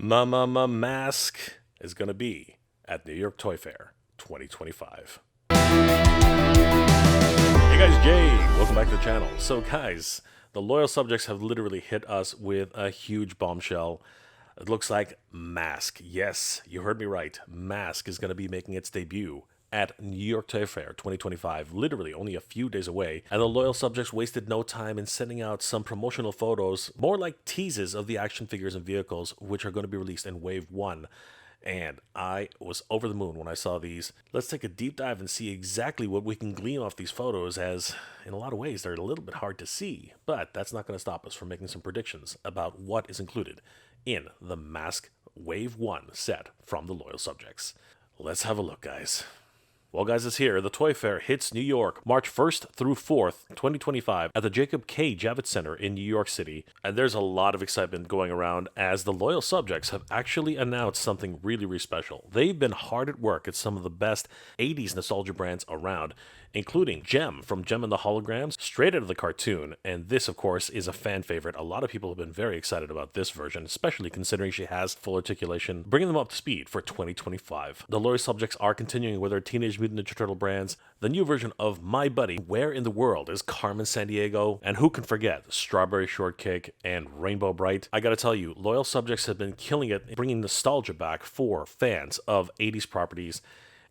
M.A.S.K is going to be at New York Toy Fair 2025. Hey guys, Jay, welcome back to the channel. So guys, the loyal subjects have literally hit us with a huge bombshell. It looks like M.A.S.K, yes, you heard me right, M.A.S.K is going to be making its debut at New York Toy Fair 2025, literally only a few days away, and the loyal subjects wasted no time in sending out some promotional photos, more like teases of the action figures and vehicles, which are going to be released in Wave 1. And I was over the moon when I saw these. Let's take a deep dive and see exactly what we can glean off these photos, as in a lot of ways they're a little bit hard to see, but that's not going to stop us from making some predictions about what is included in the M.A.S.K Wave 1 set from the loyal subjects. Let's have a look, guys. Well, guys, it's here. The Toy Fair hits New York March 1st through 4th, 2025 at the Jacob K. Javits Center in New York City. And there's a lot of excitement going around as the loyal subjects have actually announced something really, really special. They've been hard at work at some of the best 80s nostalgia brands around, including Jem from Jem and the Holograms, straight out of the cartoon. And this, of course, is a fan favorite. A lot of people have been very excited about this version, especially considering she has full articulation, bringing them up to speed for 2025. The loyal subjects are continuing with their Teenage Mutant Ninja Turtle brands. The new version of My Buddy, Where in the World is Carmen Sandiego? And who can forget Strawberry Shortcake and Rainbow Bright? I gotta tell you, loyal subjects have been killing it, bringing nostalgia back for fans of 80s properties.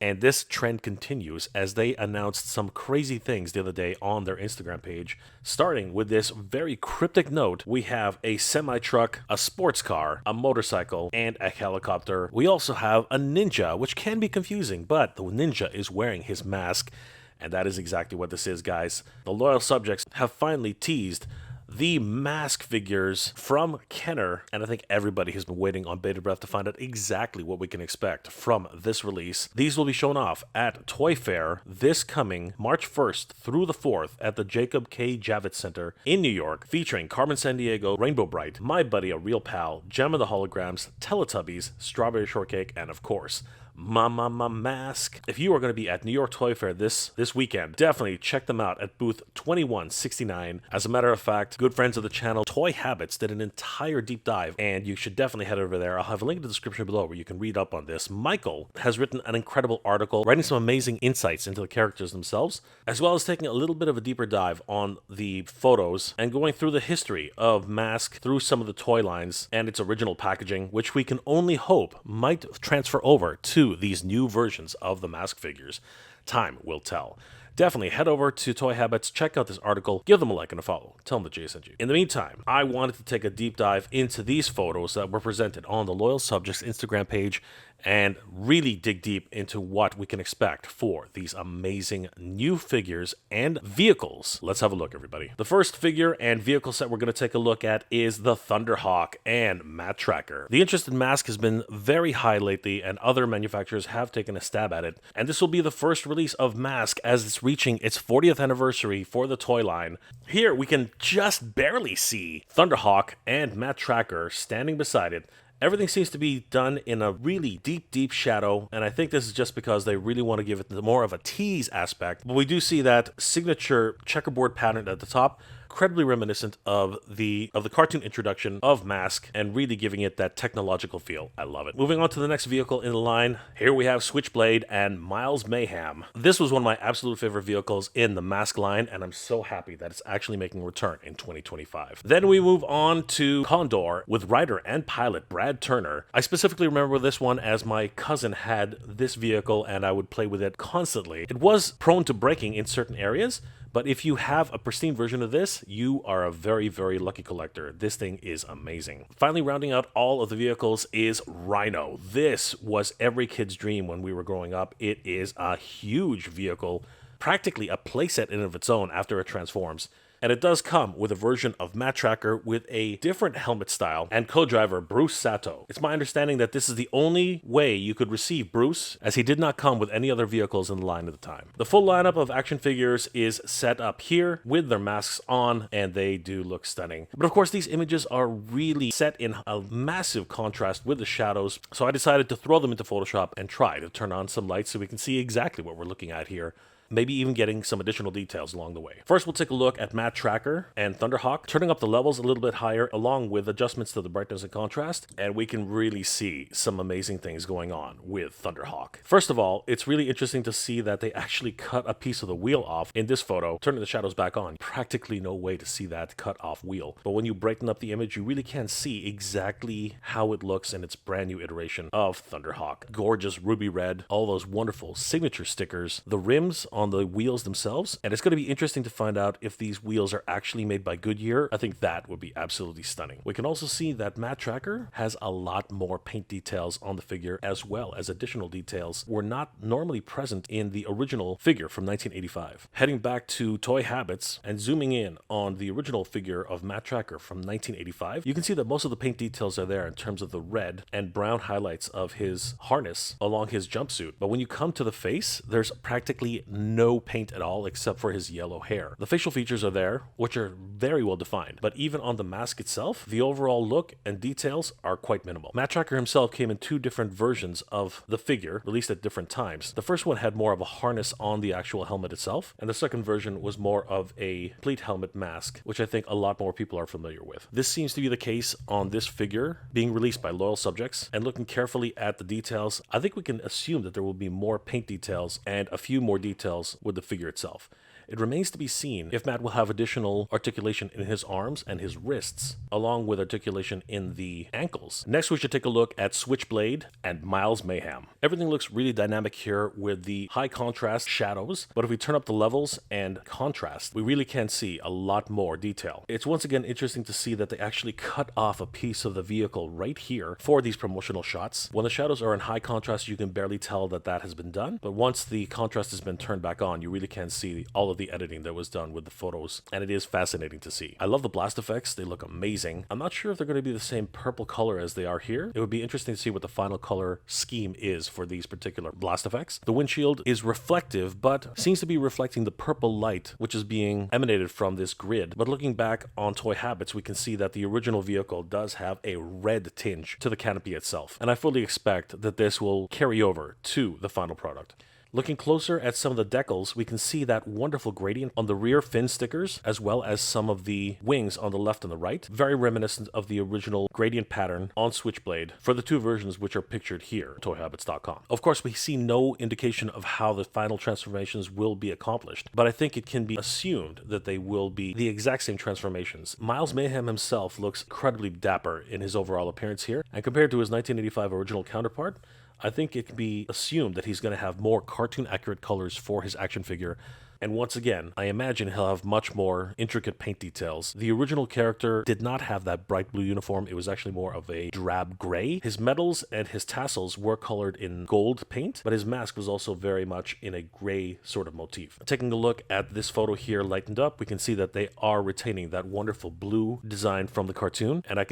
And this trend continues as they announced some crazy things the other day on their Instagram page. Starting with this very cryptic note, we have a semi-truck, a sports car, a motorcycle, and a helicopter. We also have a ninja, which can be confusing, but the ninja is wearing his mask. And that is exactly what this is, guys. The loyal subjects have finally teased the M.A.S.K figures from Kenner, and I think everybody has been waiting on bated breath to find out exactly what we can expect from this release. These will be shown off at Toy Fair this coming March 1st through the 4th at the Jacob K. Javits Center in New York, featuring Carmen Sandiego, Rainbow Bright, My Buddy, A Real Pal, Jem and the Holograms, Teletubbies, Strawberry Shortcake, and of course, M.A.S.K. If you are going to be at New York Toy Fair this weekend, definitely check them out at booth 2169. As a matter of fact, good friends of the channel, Toy Habits, did an entire deep dive, and you should definitely head over there. I'll have a link in the description below where you can read up on this. Michael has written an incredible article, writing some amazing insights into the characters themselves, as well as taking a little bit of a deeper dive on the photos and going through the history of M.A.S.K through some of the toy lines and its original packaging, which we can only hope might transfer over to these new versions of the M.A.S.K figures. Time will tell. Definitely head over to Toy Habits, check out this article, give them a like and a follow. Tell them that Jay sent you. In the meantime, I wanted to take a deep dive into these photos that were presented on the Loyal Subjects Instagram page and really dig deep into what we can expect for these amazing new figures and vehicles. Let's have a look, everybody. The first figure and vehicle set we're going to take a look at is the Thunderhawk and Matt Tracker. The interest in M.A.S.K has been very high lately, and other manufacturers have taken a stab at it. And this will be the first release of M.A.S.K as it's reaching its 40th anniversary for the toy line. Here we can just barely see Thunderhawk and Matt Tracker standing beside it. Everything seems to be done in a really deep, deep shadow, and I think this is just because they really want to give it more of a tease aspect. But we do see that signature checkerboard pattern at the top, incredibly reminiscent of the cartoon introduction of M.A.S.K and really giving it that technological feel. I love it. Moving on to the next vehicle in the line, here we have Switchblade and Miles Mayhem. This was one of my absolute favorite vehicles in the M.A.S.K line, and I'm so happy that it's actually making a return in 2025. Then we move on to Condor with writer and pilot Brad Turner. I specifically remember this one as my cousin had this vehicle and I would play with it constantly. It was prone to breaking in certain areas, but if you have a pristine version of this, you are a very, very lucky collector. This thing is amazing. Finally, rounding out all of the vehicles is Rhino. This was every kid's dream when we were growing up. It is a huge vehicle, practically a playset in and of its own after it transforms. And it does come with a version of Matt Tracker with a different helmet style and co-driver Bruce Sato. It's my understanding that this is the only way you could receive Bruce, as he did not come with any other vehicles in the line at the time. The full lineup of action figures is set up here with their masks on, and they do look stunning. But of course, these images are really set in a massive contrast with the shadows, so I decided to throw them into Photoshop and try to turn on some lights so we can see exactly what we're looking at here. maybe even getting some additional details along the way. First, we'll take a look at Matte Tracker and Thunderhawk, turning up the levels a little bit higher along with adjustments to the brightness and contrast, and we can really see some amazing things going on with Thunderhawk. First of all, it's really interesting to see that they actually cut a piece of the wheel off in this photo, turning the shadows back on. Practically no way to see that cut off wheel. But when you brighten up the image, you really can see exactly how it looks in its brand new iteration of Thunderhawk. Gorgeous ruby red, all those wonderful signature stickers, the rims on the wheels themselves, and it's going to be interesting to find out if these wheels are actually made by Goodyear. I think that would be absolutely stunning. We can also see that Matte Tracker has a lot more paint details on the figure, as well as additional details were not normally present in the original figure from 1985. Heading back to Toy Habits and zooming in on the original figure of Matte Tracker from 1985, you can see that most of the paint details are there in terms of the red and brown highlights of his harness along his jumpsuit. But when you come to the face, there's practically no paint at all except for his yellow hair. The facial features are there, which are very well defined, but even on the mask itself, the overall look and details are quite minimal. Matte Tracker himself came in two different versions of the figure, released at different times. The first one had more of a harness on the actual helmet itself, and the second version was more of a complete helmet mask, which I think a lot more people are familiar with. This seems to be the case on this figure being released by loyal subjects, and looking carefully at the details, I think we can assume that there will be more paint details and a few more details with the figure itself. It remains to be seen if Matt will have additional articulation in his arms and his wrists, along with articulation in the ankles. Next, we should take a look at Switchblade and Miles Mayhem. Everything looks really dynamic here with the high contrast shadows, but if we turn up the levels and contrast, we really can see a lot more detail. It's once again interesting to see that they actually cut off a piece of the vehicle right here for these promotional shots. When the shadows are in high contrast, you can barely tell that that has been done, but once the contrast has been turned back on, you really can see all of the editing that was done with the photos, and it is fascinating to see. I love the blast effects. They look amazing. I'm not sure if they're going to be the same purple color as they are here. It would be interesting to see what the final color scheme is for these particular blast effects. The windshield is reflective, but seems to be reflecting the purple light which is being emanated from this grid. But looking back on Toy Habits, we can see that the original vehicle does have a red tinge to the canopy itself, and I fully expect that this will carry over to the final product. Looking closer at some of the decals, we can see that wonderful gradient on the rear fin stickers, as well as some of the wings on the left and the right. Very reminiscent of the original gradient pattern on Switchblade for the two versions which are pictured here, toyhabits.com. Of course, we see no indication of how the final transformations will be accomplished, but I think it can be assumed that they will be the exact same transformations. Miles Mayhem himself looks incredibly dapper in his overall appearance here, and compared to his 1985 original counterpart, I think it can be assumed that he's going to have more cartoon-accurate colors for his action figure. And once again, I imagine he'll have much more intricate paint details. The original character did not have that bright blue uniform. It was actually more of a drab gray. His medals and his tassels were colored in gold paint, but his mask was also very much in a gray sort of motif. Taking a look at this photo here lightened up, we can see that they are retaining that wonderful blue design from the cartoon, and I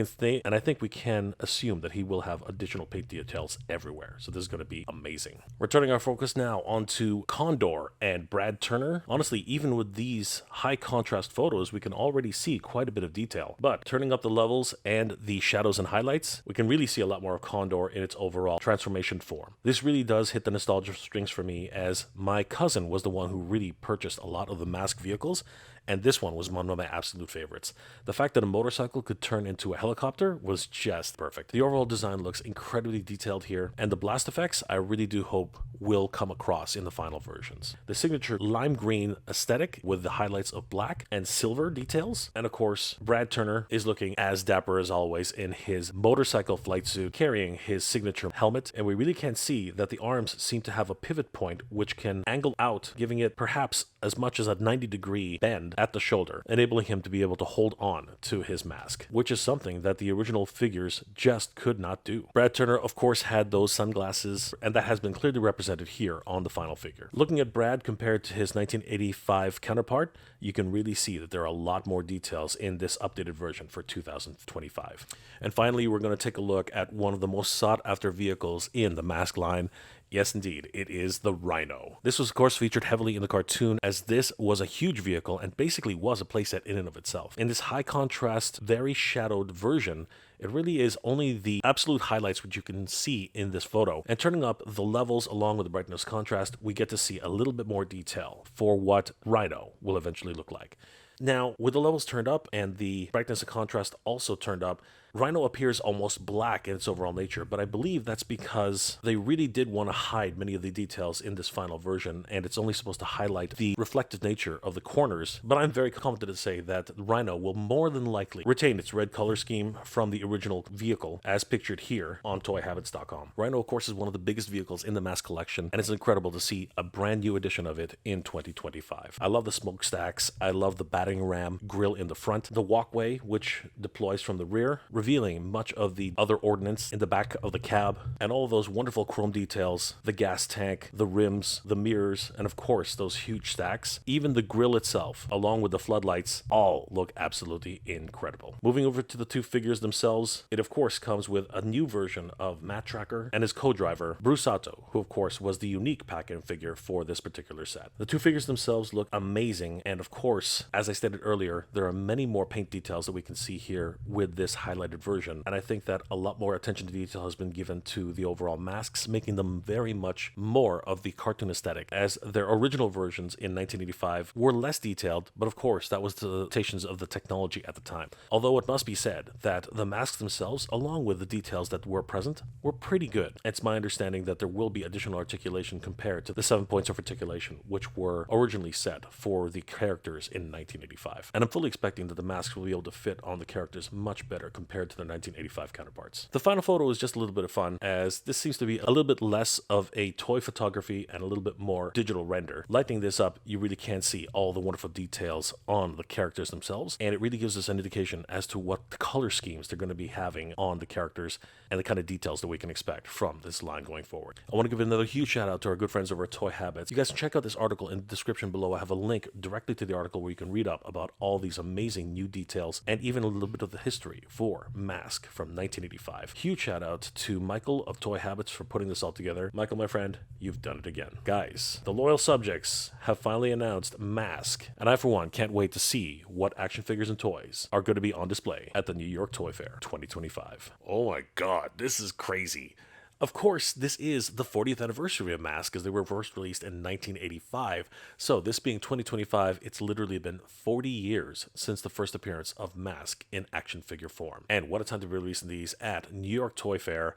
think we can assume that he will have additional paint details everywhere. So this is going to be amazing. We're turning our focus now onto Condor and Brad Turner. Honestly, even with these high contrast photos, we can already see quite a bit of detail. But turning up the levels and the shadows and highlights, we can really see a lot more of Condor in its overall transformation form. This really does hit the nostalgia strings for me, as my cousin was the one who really purchased a lot of the M.A.S.K vehicles, and this one was one of my absolute favorites. The fact that a motorcycle could turn into a helicopter was just perfect. The overall design looks incredibly detailed here, and the blast effects I really do hope will come across in the final versions. The signature lime green aesthetic with the highlights of black and silver details, and of course Brad Turner is looking as dapper as always in his motorcycle flight suit, carrying his signature helmet, and we really can see that the arms seem to have a pivot point which can angle out, giving it perhaps as much as a 90-degree bend at the shoulder, enabling him to be able to hold on to his mask, which is something that the original figures just could not do. Brad Turner, of course, had those sunglasses, and that has been clearly represented here on the final figure. Looking at Brad compared to his 1985 counterpart, you can really see that there are a lot more details in this updated version for 2025. And finally, we're going to take a look at one of the most sought-after vehicles in the M.A.S.K line. Yes, indeed, it is the Rhino. This was, of course, featured heavily in the cartoon, as this was a huge vehicle and basically was a playset in and of itself. In this high contrast, very shadowed version, it really is only the absolute highlights which you can see in this photo. And turning up the levels along with the brightness contrast, we get to see a little bit more detail for what Rhino will eventually look like. Now, with the levels turned up and the brightness and contrast also turned up, Rhino appears almost black in its overall nature, but I believe that's because they really did want to hide many of the details in this final version, and it's only supposed to highlight the reflective nature of the corners. But I'm very confident to say that Rhino will more than likely retain its red color scheme from the original vehicle, as pictured here on toyhabits.com. Rhino, of course, is one of the biggest vehicles in the M.A.S.K collection, and it's incredible to see a brand new edition of it in 2025. I love the smokestacks, I love the battering ram grille in the front, the walkway, which deploys from the rear, revealing much of the other ordnance in the back of the cab, and all of those wonderful chrome details, the gas tank, the rims, the mirrors, and of course those huge stacks. Even the grille itself, along with the floodlights, all look absolutely incredible. Moving over to the two figures themselves, it of course comes with a new version of Matt Tracker and his co-driver, Brusato, who of course was the unique pack-in figure for this particular set. The two figures themselves look amazing, and of course, as I stated earlier, there are many more paint details that we can see here with this highlighted version, and I think that a lot more attention to detail has been given to the overall masks, making them very much more of the cartoon aesthetic, as their original versions in 1985 were less detailed, but of course that was the limitations of the technology at the time. Although it must be said that the masks themselves, along with the details that were present, were pretty good. It's my understanding that there will be additional articulation compared to the 7 points of articulation which were originally set for the characters in 1985, and I'm fully expecting that the masks will be able to fit on the characters much better compared to their 1985 counterparts. The final photo is just a little bit of fun, as this seems to be a little bit less of a toy photography and a little bit more digital render. Lighting this up, you really can see all the wonderful details on the characters themselves, and it really gives us an indication as to what the color schemes they're going to be having on the characters and the kind of details that we can expect from this line going forward. I want to give another huge shout out to our good friends over at Toy Habits. You guys can check out this article in the description below. I have a link directly to the article where you can read up about all these amazing new details and even a little bit of the history for M.A.S.K from 1985. Huge shout out to Michael of Toy Habits for putting this all together. Michael, my friend, you've done it again. Guys, the loyal subjects have finally announced M.A.S.K, and I for one can't wait to see what action figures and toys are going to be on display at the New York Toy Fair 2025. Oh my god, this is crazy. Of course, this is the 40th anniversary of M.A.S.K, as they were first released in 1985. So this being 2025, it's literally been 40 years since the first appearance of M.A.S.K in action figure form. And what a time to be releasing these at New York Toy Fair.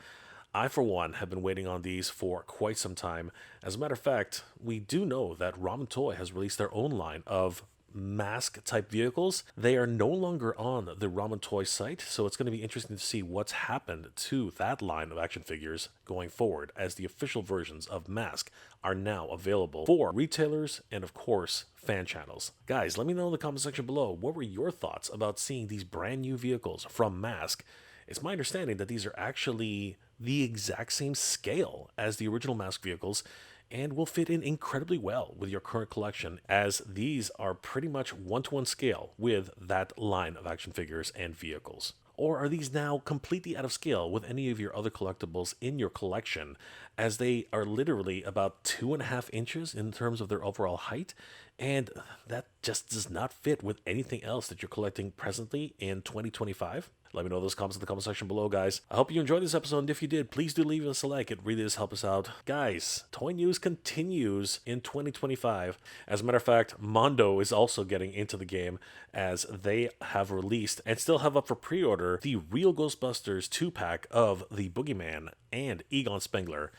I, for one, have been waiting on these for quite some time. As a matter of fact, we do know that Ramen Toy has released their own line of M.A.S.K type vehicles. They are no longer on the Ramen Toy site, so it's going to be interesting to see what's happened to that line of action figures going forward, as the official versions of M.A.S.K are now available for retailers and of course fan channels. Guys, let me know in the comment section below, what were your thoughts about seeing these brand new vehicles from M.A.S.K? It's my understanding that these are actually the exact same scale as the original M.A.S.K vehicles, and will fit in incredibly well with your current collection, as these are pretty much one-to-one scale with that line of action figures and vehicles. Or are these now completely out of scale with any of your other collectibles in your collection, as they are literally about 2.5 inches in terms of their overall height, and that just does not fit with anything else that you're collecting presently in 2025? Let me know those comments in the comment section below, guys. I hope you enjoyed this episode, and if you did, please do leave us a like. It really does help us out. Guys, toy news continues in 2025. As a matter of fact, Mondo is also getting into the game, as they have released and still have up for pre-order the Real Ghostbusters 2-pack of the Boogeyman and Egon Spengler.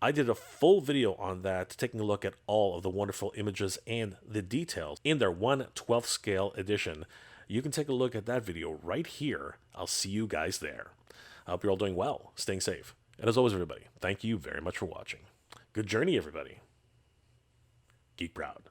I did a full video on that, taking a look at all of the wonderful images and the details in their 1/12 scale edition. You can take a look at that video right here. I'll see you guys there. I hope you're all doing well, staying safe. And as always, everybody, thank you very much for watching. Good journey, everybody. Geek proud.